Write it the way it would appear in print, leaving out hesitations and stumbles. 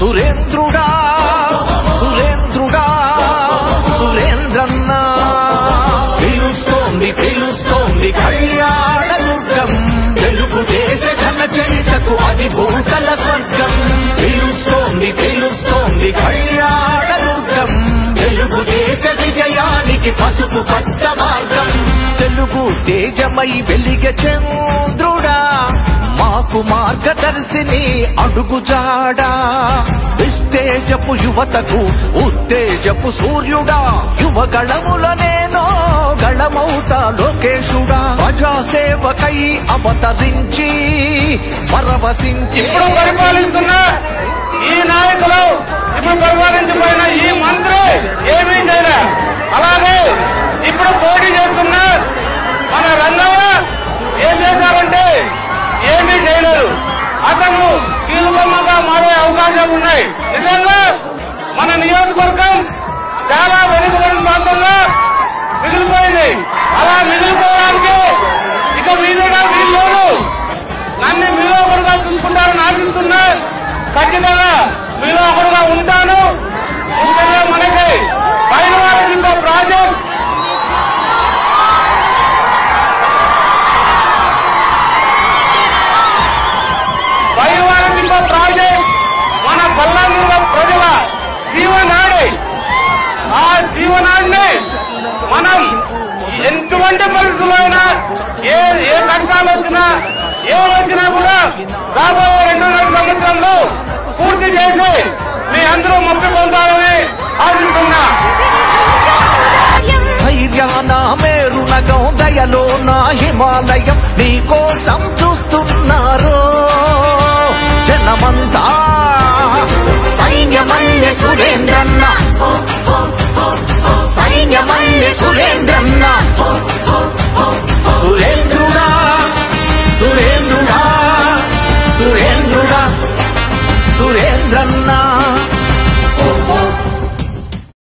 సురేంద్రుడా సురేంద్రుడా సురేంద్రన్న పిలుస్తోంది పిలుస్తోంది కళ్యాణ దుర్గం తెలుగుదేశ ఘన చరితకు అది భూతల స్వర్గం పిలుస్తోంది పిలుస్తోంది కళ్యాణ దుర్గం తెలుగుదేశ విజయానికి పసుపు పచ్చ మార్గం తెలుగు తేజమై వెలిగ చంద్రుడా మాకు మార్గదర్శిని అడుగుజాడా నిస్తేజపు యువతకు ఉత్తేజపు సూర్యుడా యువగళముల నేనో గళమౌతా లోకేశుడా ప్రజాసేవకై అవతరించి పరవశించి ఇప్పుడు పరిపాలిస్తున్న ఈ నాయకులు ఇప్పుడు పరిపాలించిపోయిన ఈ మంత్రి ఏమీ చేయలే. అలాగే ఇప్పుడు పోటీ చేస్తున్న మన రంగయ్య ఏం చేశారంటే ఏమీ చేయలేదు. అతను కీలుబొమ్మగా మారే అవకాశాలు ఉన్నాయి. నిజంగా మన నియోజకవర్గం చాలా వెనుకబడిన ప్రాంతంలో మిగిలిపోయింది. అలా మిగిలిపోవడానికి ఇక మీదుగా వీళ్ళు నన్ను మీలో ఒకరుగా చూసుకుంటారని ఆశిస్తున్నా. ఖచ్చితంగా మీలో ఒకరుగా ఉంటాను. ఇంతలో మనకి పైన ప్రాజెక్ట్ ప్రాజెక్ట్ మన పల్లందుల ప్రజల జీవనాడి. ఆ జీవనాడిని మనం ఎటువంటి పరిస్థితుల్లో అయినా ఏ కష్టాలు వచ్చినా ఏమొచ్చినా కూడా రాబోయే 2.5 సంవత్సరంలో పూర్తి చేసి మీ అందరూ మొక్కి పొందాలని ఆశిస్తున్నా. ధైర్యాన మేరునగం దయలో నా హిమాలయం నీకోసం చూస్తున్నారు జనమంతా సైన్యమల్లె సురేంద్రన్న సైన్యమల్లె సురేంద్రన్న సురేంద్రుడా సురేంద్రుడా సురేంద్రుడా సురేంద్రన్న